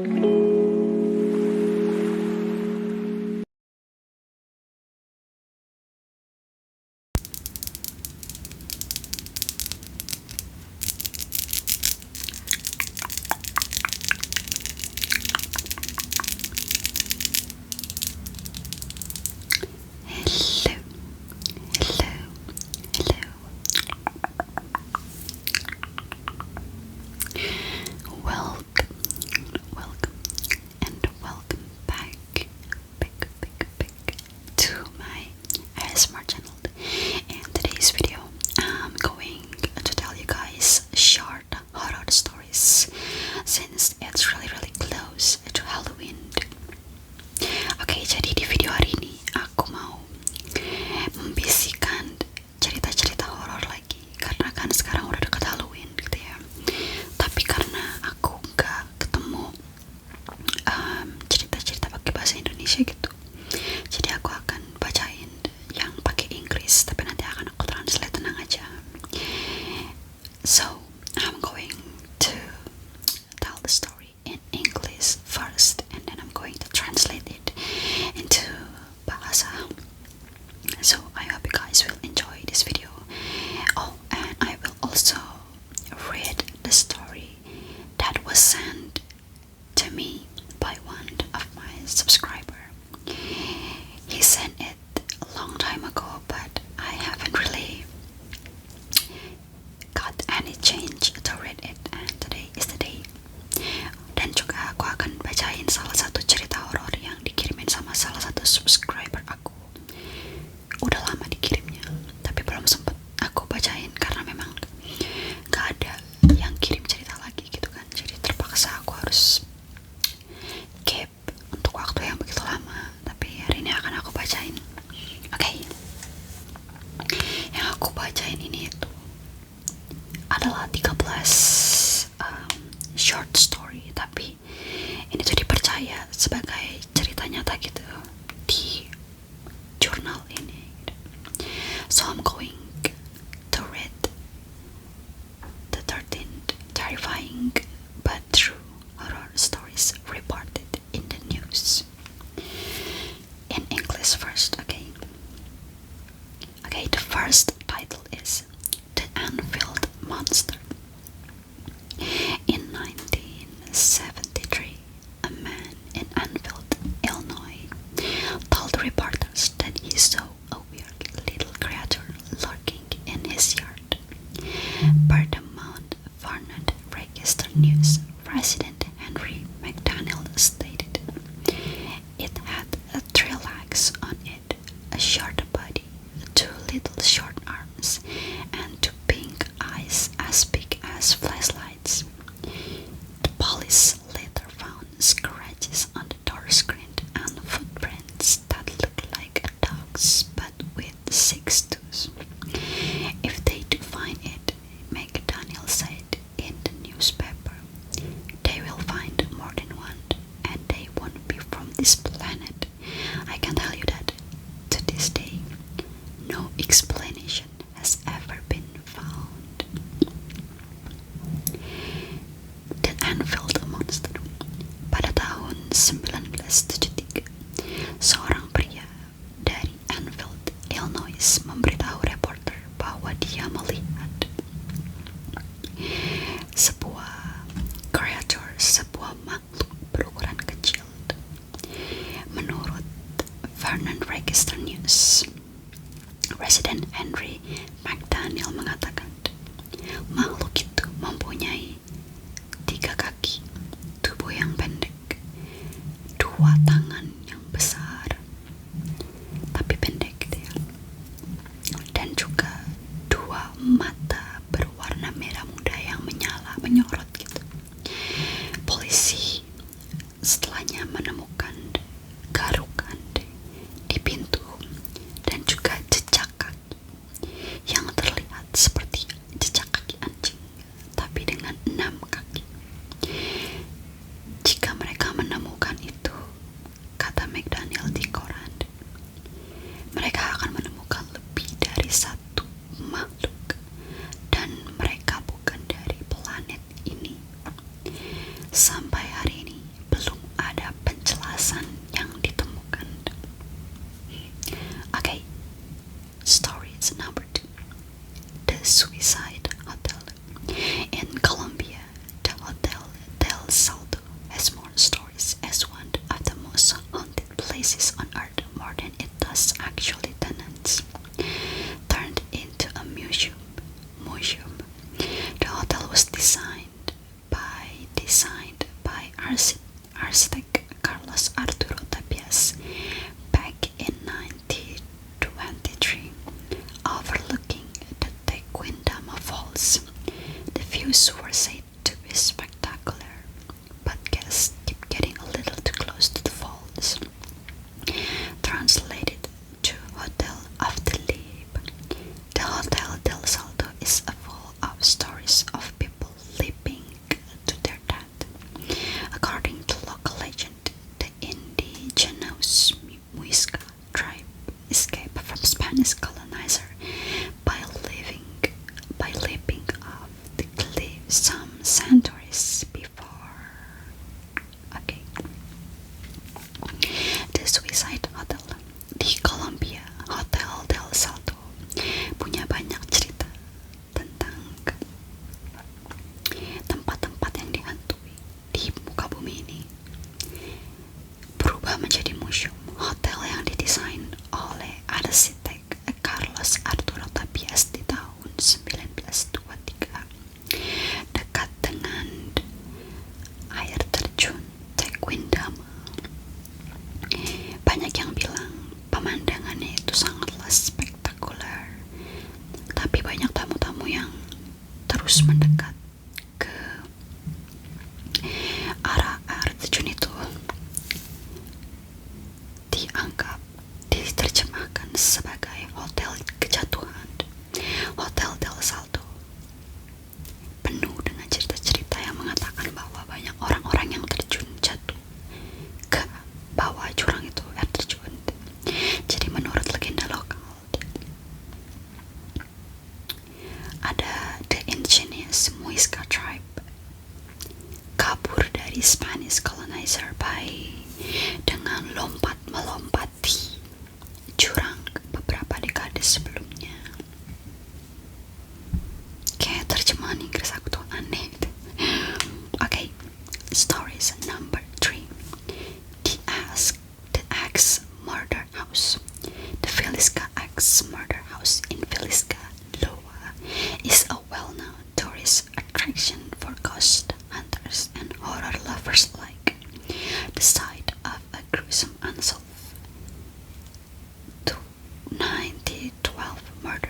To my ASMR channel. In today's video, I'm going to tell you guys short horror stories since it's really close to Halloween. Oke, jadi di video hari ini aku mau membisikkan cerita-cerita horor lagi karena kan sekarang udah dekat Halloween gitu ya. Tapi karena aku nggak ketemu cerita-cerita pakai bahasa Indonesia gitu, jadi aku akan bacain yang pakai Inggris, tapi nanti akan aku translate, tenang aja. So I'm going to tell the story in English first, and then I'm going to translate it into bahasa. So I hope you guys will enjoy this video. Oh, and I will also read the story that was sent to me by one of my subscriber. He sent it a long time ago, but I haven't really got any change to read it, and today is the day. Dan juga aku akan bacain salah satu cerita horor yang dikirimin sama salah satu subscriber aku. Udah lama dikirimnya, tapi belum sempet aku bacain karena memang gak ada yang kirim cerita lagi gitu kan. Jadi terpaksa aku harus gap untuk waktu yang begitu lama. Tapi hari ini akan aku bacain. Oke. Yang aku bacain ini itu adalah 13 short story, tapi ini tuh dipercaya sebagai cerita nyata gitu di jurnal ini. So I'm going to read the 13 terrifying but true horror stories reported in the news. In English first, okay? Okay, the first title is The Anfield Monster. In 1973, a man in Anfield, Illinois, told reporters that he saw a weird little creature lurking in his yard. Per the Mount Vernon Register News, President Henry McDaniel stated, it had 3 legs on it, a short body, 2 little short arms, and 2 pink eyes as big as flashlights. The police later found scratches on the door screen and footprints that looked like a dog's but with 6 toes. If they do find it, McDaniel said in the newspaper, they will find more than one, and they won't be from this planet. I can tell you that to this day, no explanation has ever been found. The Anfield Monster. Pada tahun 1973, seorang pria dari Anfield, Illinois memberitahu reporter bahwa dia melihat sebuah creature, sebuah makhluk berukuran kecil. Menurut Vernon Register News, Presiden Henry McDaniel mengatakan makhluk itu mempunyai 3 kaki, tubuh yang pendek, 2 tangan yang besar tapi pendek gitu ya, dan juga 2 mata berwarna merah muda yang menyala, menyorot gitu. Polisi setelahnya menemukan garukan di pintu dan juga jejak kaki yang terlihat seperti jejak kaki anjing tapi dengan 6 kaki. Jika mereka menemukan itu, kata McDaniel di koran, mereka akan menemukan lebih dari 1 makhluk dan mereka bukan dari planet ini. Sampai hari ini architect Carlos Arturo Tapias back in 1923, overlooking the Tequendama Falls. The views were said to be spectacular, but guests keep getting a little too close to the falls. Translated to Hotel of the Leap, the Hotel del Salto is full of stories of people leaping to their death. According to local legend, the indigenous Muisca tribe escaped from Spanish colonizer by leaping off the cliff some centuries before. Okay. The Suicide Hotel di Colombia, Hotel del Salto, punya banyak cerita tentang tempat-tempat yang dihantui di muka bumi ini. Berubah menjadi museum, hotel yang didesain oleh arsitek Carlos Arturo Tapias di tahun 1923 dekat dengan air terjun Tequendama. Banyak yang bilang pemandangannya itu sangatlah spektakuler, tapi banyak tamu-tamu yang terus mendekat ke arah air terjun itu diterjemahkan sebagai hotel kejatuhan, Hotel del Salto, penuh dengan cerita-cerita yang mengatakan bahwa banyak orang-orang yang terjun jatuh ke bawah jurang itu, air terjun. Jadi menurut legenda lokal, ada the ingenious Muisca tribe kabur dari Spanish colonizer dengan melompati jurang beberapa dekade sebelumnya. Kayak terjemahan Inggris aku tuh aneh. Okay, stories number 3. The Axe Murder House. The Villisca Axe Murder House in Villisca, Iowa, is a well-known tourist attraction for ghost hunters and horror lovers alike. The site of a gruesome unsolved 1912 murder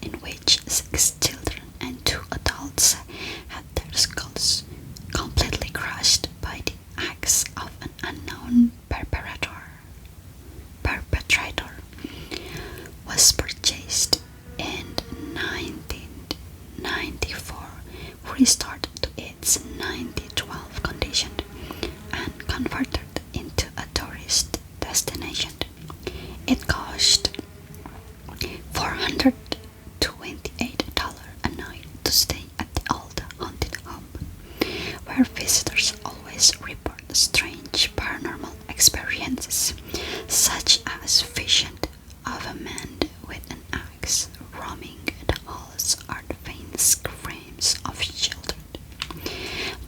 in which 6 children and 2 adults had their skulls completely crushed by the axe of an unknown perpetrator was purchased in 1994, restored to its 1912 condition, and converted into a tourist destination. It cost $428 a night to stay at the old haunted home, where visitors always report strange paranormal experiences, such as vision of a man with an axe roaming the halls or the faint screams of children.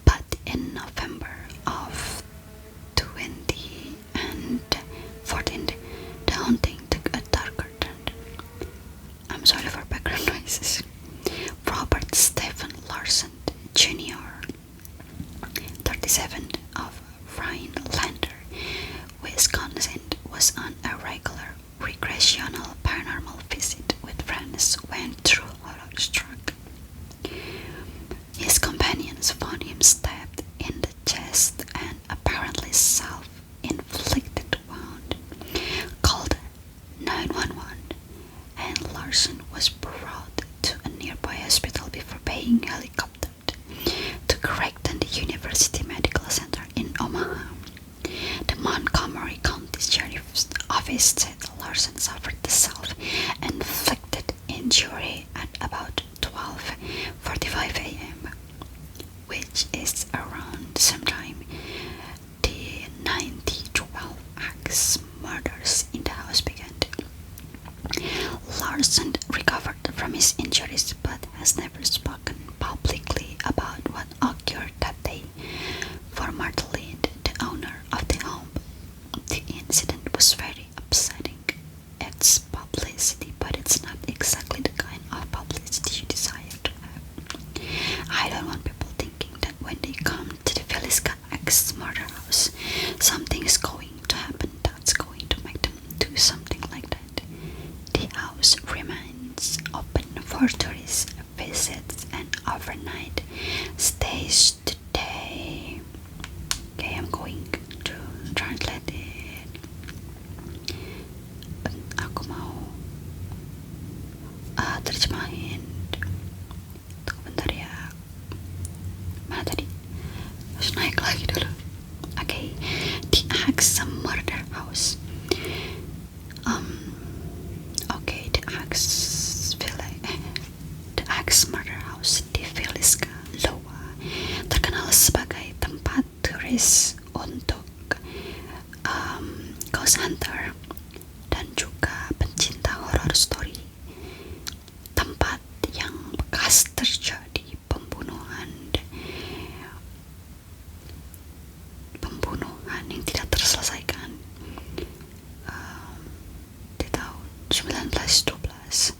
But in November of 2014, the haunting took a darker turn. I'm sorry for background noises. Robert Stephen Larson Jr., 37, of Rhinelander, Wisconsin, was on a regular recreational paranormal visit with friends when true horror struck. His companions found him stabbed in the chest and apparently self-inflicted wound, called 911, and Larson was brought to a nearby hospital before being helicoptered to Creighton University Medical Center in Omaha. The Montgomery County Sheriff's Office said Larson suffered the self-inflicted injury at about 12:45 a.m., which is around the same time the 1912 axe murders in the house began. Larson recovered from his injuries but has never spoken publicly about what occurred that day. For Martelin, the owner of the home, the incident was very upsetting. It's publicity, but it's not exactly the kind of Axe murder house. Something is going to happen that's going to make them do something like that. The house remains open for tourist visits and overnight stays today. Okay, I'm going to translate it. Aku mau terjemahin. Tunggu bentar ya. Mana tadi? Harus naik lagi dulu. Okay, the Axe murder house. Okay, the Axe murder house di Villisca, Iowa, terkenal sebagai tempat turis untuk ghost hunter dan juga pencinta horror story. Tempat yang bekas terjadi pembunuhan yang tidak terselesaikan di tahun 1912,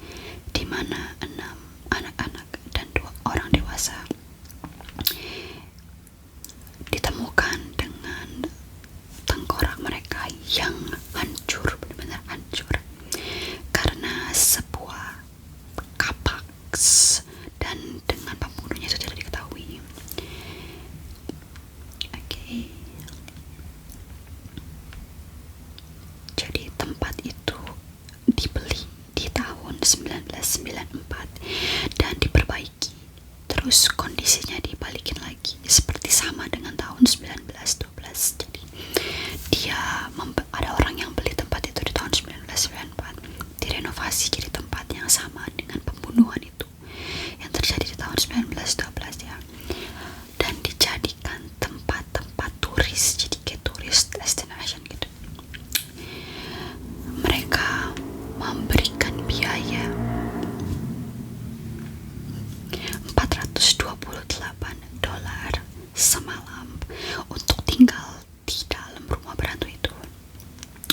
di mana 6 anak-anak dan 2 orang dewasa ditemukan dengan tengkorak mereka yang hancur, benar-benar hancur karena sebuah kapak, dan dengan pembunuhnya itu tidak diketahui. Oke. Jadi tempat itu dibeli di tahun 1994 dan diperbaiki. Terus kondisinya dibalikin lagi seperti sama dengan tahun 1912. Jadi ada orang yang beli tempat itu di tahun 1994, direnovasi jadi tempat yang sama dengan pembunuhan itu yang terjadi di tahun 1912 ya, dan dijadikan tempat-tempat turis, jadi kayak tourist destination gitu. Mereka memberikan biaya $428 semalam untuk tinggal di dalam rumah berhantu itu,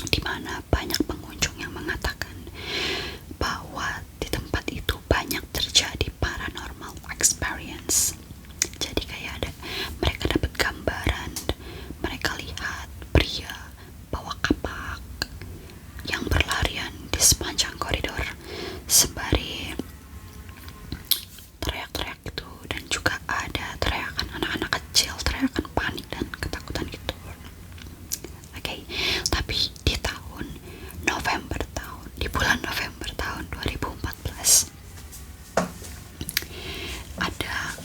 di mana banyak pengunjung yang mengatakan bahwa di tempat itu banyak terjadi paranormal experience. Jadi kayak mereka dapat gambaran, mereka lihat pria bawa kapak yang berlarian di sepanjang koridor sembari teriak-teriak gitu, dan juga ada teriakan anak-anak kecil, teriakan panik dan ketakutan gitu. Oke, tapi di bulan November tahun 2014 ada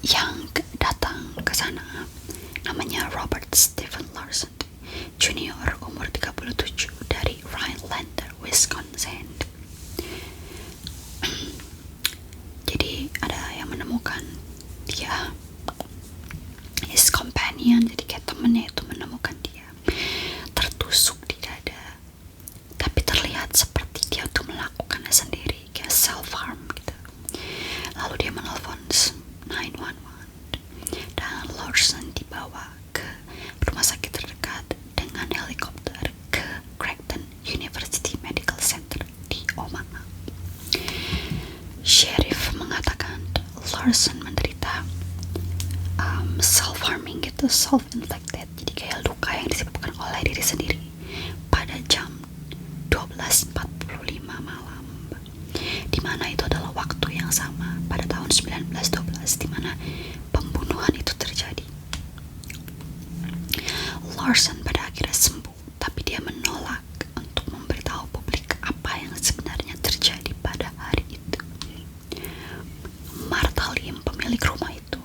yang datang ke sana, namanya Robert Stephen Larson Junior, umur 37, dari Rhinelander, Wisconsin. Jadi ada yang menemukan dia, his companion, jadi kayak temennya itu menemukan dia tertusuk di dada, tapi terlihat seperti dia tuh melakukannya sendiri, kayak self harm gitu. Lalu dia menelpon 911 dan Larson dibawa ke rumah sakit terdekat dengan helikopter ke Creighton University Medical Center di Omaha. Sheriff mengatakan Larson menderita self-harming gitu, self-inflicted, jadi kayak luka yang disebabkan oleh diri sendiri pada jam 12.45 malam, dimana itu adalah waktu yang sama pada tahun 1912 dimana pembunuhan itu terjadi. Larson pada akhirnya sembuh, tapi dia menolak untuk memberitahu publik apa yang sebenarnya terjadi pada hari itu. Martha Lim, pemilik rumah itu,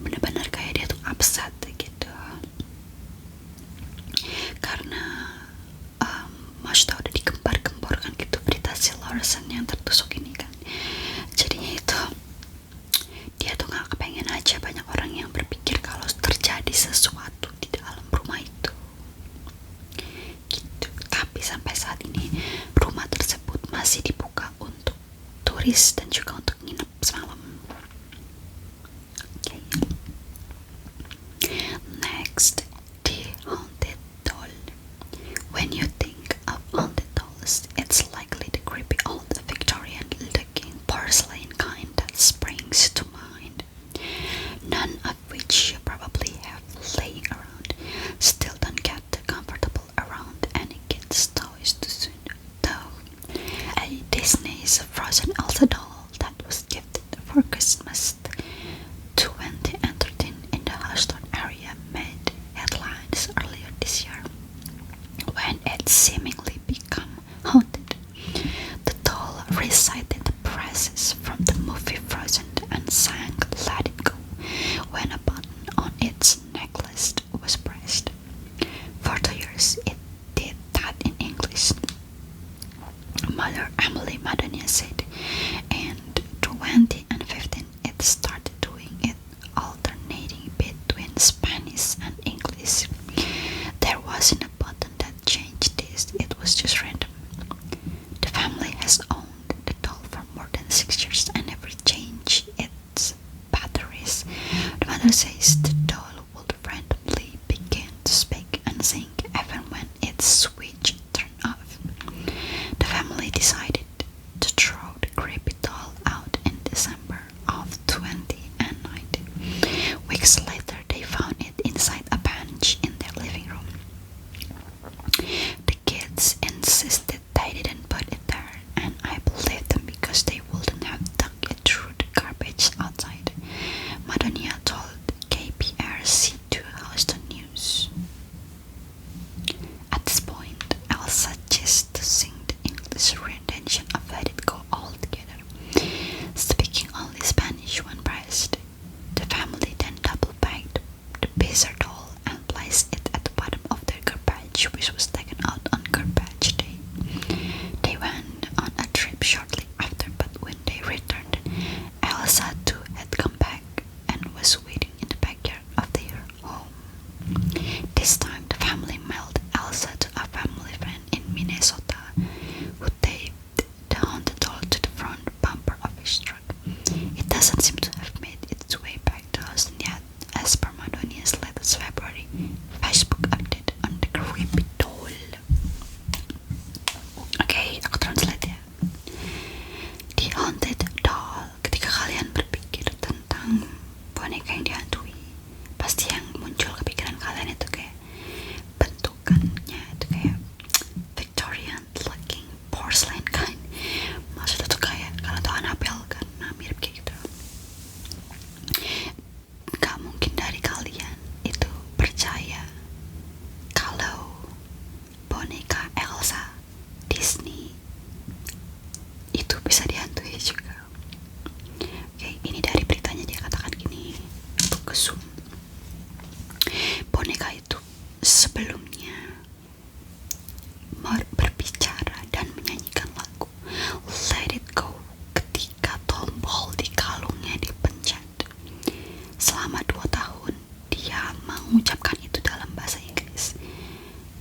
benar-benar kayak dia tuh upset gitu, karena maksudnya udah digembar-gemborkan gitu berita si Larson yang tertusuk ini kan. Jadinya itu dia tuh gak kepengen aja banyak orang yang berpikir kalau terjadi sesuatu di dalam rumah itu gitu. Tapi sampai saat ini rumah tersebut masih dibuka untuk turis dan juga untuk nginep semalam. Okay. says the doll would randomly begin to speak and sing even when its switch turned off. The family decided to throw the creepy doll out in December of 2019. Weeks later, they found it inside a bench in their living room. The kids insisted they didn't put it there, and I believed them because they wouldn't have dug it through the garbage outside, Madonia told KPRC2 Houston News. At this point, Elsa chose to sing the English rendition of Let It Go altogether, speaking only Spanish when pressed. The family then double-bagged the bizarre doll and placed it at the bottom of their garbage, which was taken out on garbage day. They went on a trip shortly after, but when they returned, Elsa too had come back and was waiting in the backyard of their home. This time, the family mailed Elsa to a family friend in Minnesota, who taped the haunted doll to the front bumper of his truck. It doesn't seem to have made its way back to Houston yet, as per Madonia's latest February Facebook update on the creepy doll. Oke, aku translate ya. The haunted doll. Ketika kalian berpikir tentang boneka yang dihantui, pasti yang muncul kepikiran kalian itu kayak bentukannya itu kayak Victorian looking porcelain kind. Maksudnya tuh kayak kalian tau Annabelle kan, nah mirip kayak gitu. Gak mungkin dari kalian itu percaya kalau boneka Elsa Disney itu bisa dihantui juga. Oke, ini dari beritanya dia katakan gini, untuk ke zoom. Boneka itu sebelumnya berbicara dan menyanyikan lagu Let It Go ketika tombol di kalungnya dipencet. Selama 2 tahun dia mengucapkan itu dalam bahasa Inggris,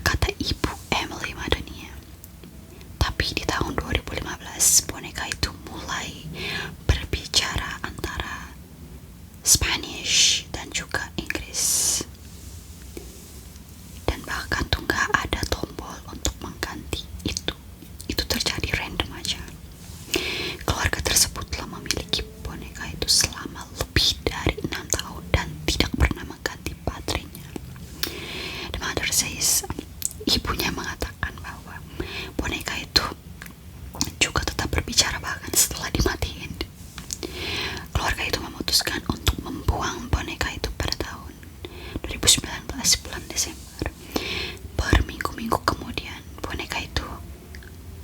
kata Ibu Emily Madonia. Tapi di tahun 2015 boneka itu mulai berbicara antara Spanish dan juga Inggris. Dan bahkan tuh gak ada tombol untuk mengganti itu. Itu terjadi random aja. Keluarga tersebut telah memiliki boneka itu selama lebih dari 6 tahun dan tidak pernah mengganti baterainya. The mother says, ibunya mengatakan bahwa boneka itu juga tetap berbicara bahkan setelah dimatiin. Keluarga itu memutuskan untuk membuang boneka itu pada tahun 2019 bulan Desember. Berminggu-minggu kemudian boneka itu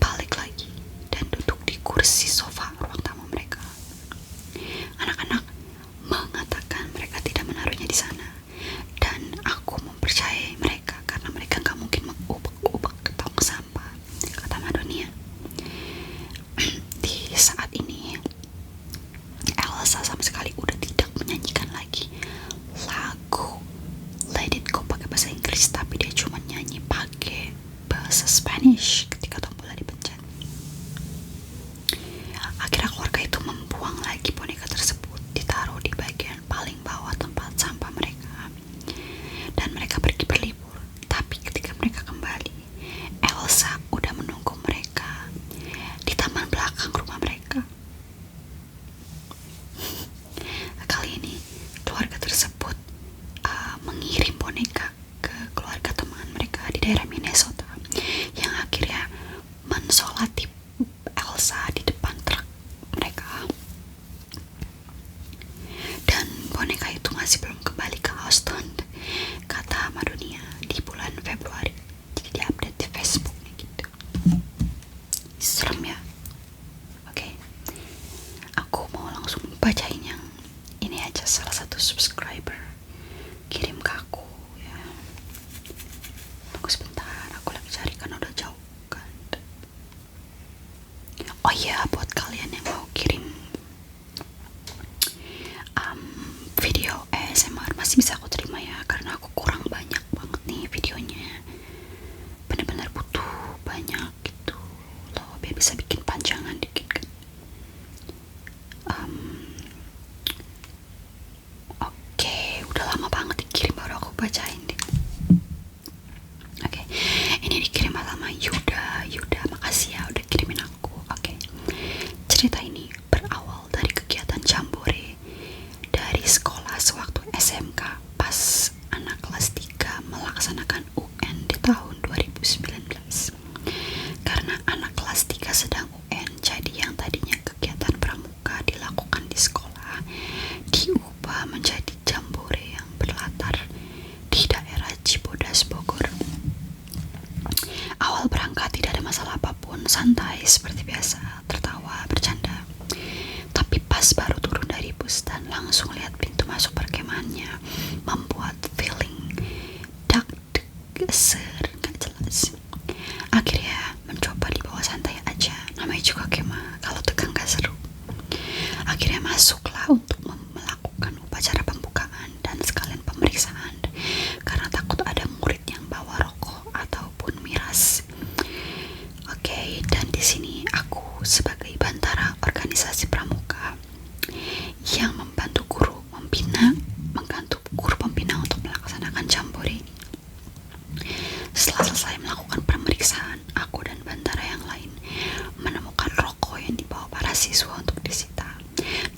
balik lagi dan duduk di kursi sofa ruang tamu mereka. Anak-anak mengatakan mereka tidak menaruhnya di sana, dan aku mempercayai mereka karena mereka gak mungkin mengubek-ubek ke tong sampah, kata Madonia. Di saat ini Elsa sama sekali udah tidak menyanyikan lagi lagu Let It Go pakai bahasa Inggris, tapi dia cuma nyanyi pakai bahasa Spanish ketika tombolnya dipencet. Akhirnya keluarga itu membuang lagi boneka tersebut, ditaruh di bagian paling bawah tempat sampah mereka, dan mereka pergi berlibur. Tapi ketika mereka kembali, Elsa udah menunggu mereka di taman belakang rumah mereka. Kali ini keluarga tersebut mengirim boneka ke keluarga teman mereka di daerah Minnesota, yang akhirnya mensolati Elsa di depan truk mereka. Dan boneka itu masih belum kembali ke Houston, kata Madonia di bulan Februari. Jadi di update di Facebooknya gitu. Serem ya. Oke, aku mau langsung bacain yang ini aja. Salah satu subscriber kirim ke aku ya. Tunggu sebentar, aku lagi cari karena udah jauh kan. Oh iya, buat kalian yang mau kirim video ASMR masih bisa aku terima ya, karena aku kurang banyak banget nih videonya. Bener-bener butuh banyak gitu loh, biar bisa bikin panjangan dikit kan. Oke, udah bacain deh. Oke, ini dikirim sama Yuda. Yuda, makasih ya udah kirimin aku. Oke, cerita ini berawal dari kegiatan jambore dari sekolah sewaktu SMK pas anak kelas 3 melaksanakan UN di tahun 2019. Karena anak kelas 3 sedang UN, jadi yang tadinya kegiatan pramuka dilakukan di sekolah diubah menjadi jambore yang berlatar di daerah Cibodas, Bogor. Awal berangkat tidak ada masalah apapun, santai seperti biasa, tertawa, bercanda. Tapi pas baru turun dari bus dan langsung lihat pintu masuk perkemahannya, membuat feeling gak jelas. Akhirnya mencoba dibawa santai aja, namanya juga kemah, kalau tegang gak seru. Akhirnya masuklah untuk melakukan upacara pembukaan dan sekalian pemeriksaan, karena takut ada murid yang bawa rokok ataupun miras. Oke, dan di sini aku sebagai bantara organisasi pramuka yang membantu guru pembina untuk melaksanakan jambore ini. Setelah selesai melakukan pemeriksaan, aku dan bantara yang lain menemukan rokok yang dibawa para siswa untuk disita,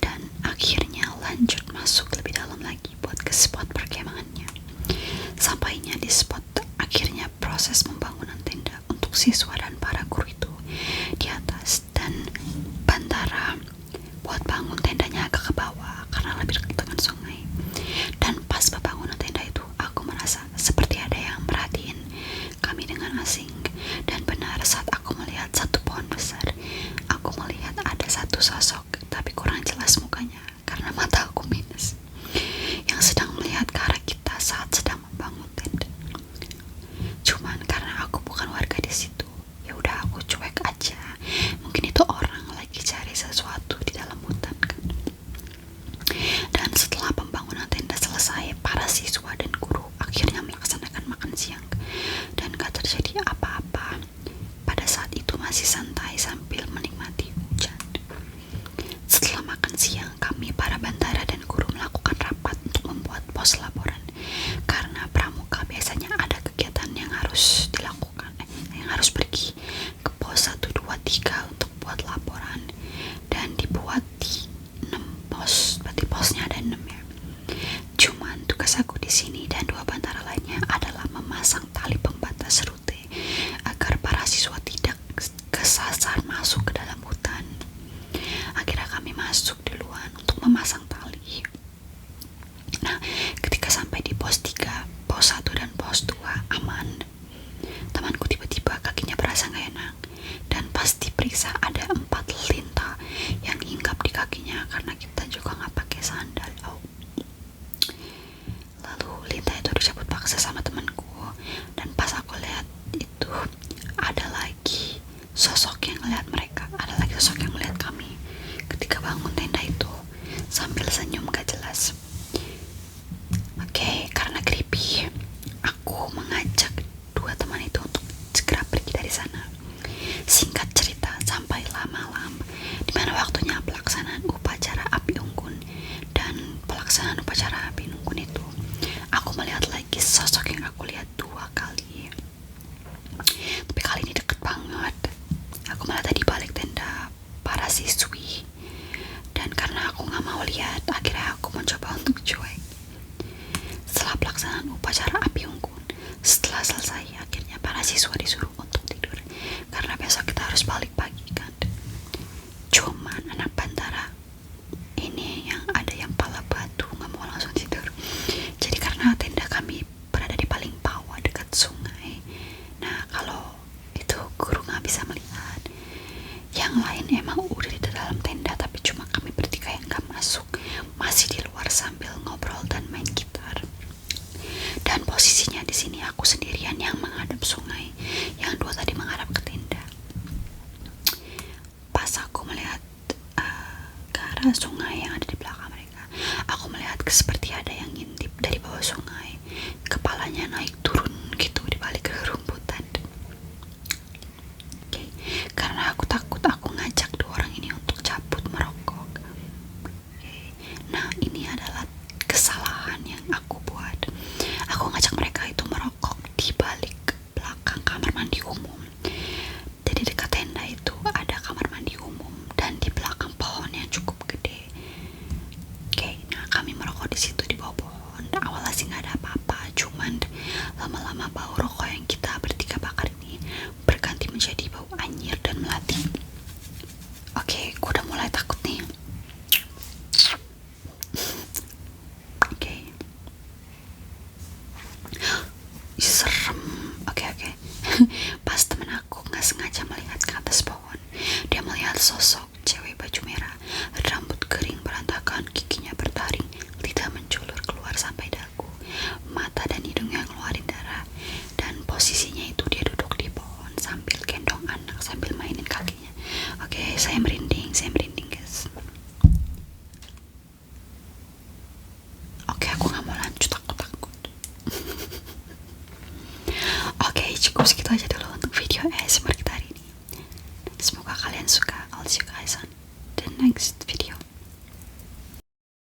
dan akhirnya lanjut masuk lebih dalam lagi buat ke spot perkemahannya. Sampainya di spot, akhirnya proses pembangunan tenda untuk siswa dan para guru itu di atas, dan bantara buat bangun tendanya agak ke bawah karena lebih dekat dengan sungai. Dan pas pembangunan tenda itu, aku merasa seperti ada yang merhatiin kami dengan asing. Dan benar, saat aku melihat satu pohon besar, aku melihat ada satu sosok, tapi kurang jelas mukanya karena mata aku minus, yang sedang melihat ke arah kita saat sedang membangun tenda. Cuman karena aku bukan warga di situ, ya udah aku cuek aja. Mungkin itu orang lagi cari sesuatu di dalam hutan kan. Dan setelah pembangunan tenda selesai, para siswa dan guru akhirnya melaksanakan makan siang, dan gak terjadi apa-apa. Pada saat itu masih santai sambil menikmati hujan. Setelah makan siang, kami para bantara dan guru melakukan rapat untuk membuat pos laporan, karena pramuka biasanya ada kegiatan yang harus dilakukan, yang harus pergi ke pos 1, 2, 3 untuk buat laporan, dan dibuat di 6 pos, berarti posnya ada 6 ya. Cuman tugas aku di sini dan 2 bantara lainnya adalah memasang tali pembatas rute agar para siswa tidak kesasar masuk ke dalam hutan. Akhirnya kami masuk duluan untuk memasang tali. Nah, ketika sampai di pos 3, pos 1 dan pos 2 aman. Temanku tiba-tiba kakinya berasa gak enak, dan pas diperiksa ada 4 lintah yang hinggap di kakinya karena kita juga gak pakai sandal. Lalu lintah itu dicabut paksa sama temanku, dan pas aku lihat itu ada lagi sosok yang ngeliat mereka, ada lagi sosok yang ngeliat kami ketika bangun tenda itu sambil senyum gak jelas. Oke, karena creepy, aku mengajak 2 teman itu untuk segera pergi dari sana. Singkat cerita, sampailah malam dimana waktunya pelaksanaan upacara api unggun. Dan pelaksanaan upacara api unggun itu, aku melihat lagi sosok yang aku lihat 2 kali, tapi kali ini deket banget. Aku melihat di balik tenda para siswi, dan karena aku gak mau lihat, akhirnya aku mencoba untuk cuek. Setelah pelaksanaan upacara api unggun, setelah selesai, akhirnya para siswa disuruh untuk tidur karena besok kita harus balik pagi kan. Cuman anak bantara ini yang ada yang pala batu gak mau langsung tidur. Jadi karena tenda kami berada di paling bawah dekat sungai, nah kalau itu guru gak bisa melihat. Yang lain emang udah di dalam tenda, tapi cuma kami bertiga yang gak masuk, masih di luar sambil ngobrol dan main gitar. Dan posisinya di sini aku sendirian yang menghadap sungai, yang 2 tadi menghadap ke tenda. Pas aku melihat ke arah sungai yang ada di belakang mereka, aku melihat seperti ada yang ngintip dari bawah sungai, kepalanya naik turun gitu di balik rumputan. Oke, karena aku takut, aku ngajak 2 orang ini untuk cabut merokok. Oke, nah ini adalah kesalahan yang aku buat. Aku lama-lama bau rokok yang kita bertiga bakar ini berganti menjadi bau anyir dan melati. Oke, gue udah mulai takut nih. Oke. Serem. Oke. Pas temen aku nggak sengaja melihat ke atas pohon, dia melihat sosok cewek baju merah, rambut kering berantakan, giginya bertaring, lidah menculur keluar sampai dagu, mata dan hidungnya ngeluarin darah. Dan posisinya itu dia duduk di pohon sambil gendong anak sambil mainin kakinya. Oke, saya merinding guys. Oke, aku nggak mau lanjut, aku takut. Oke, cukup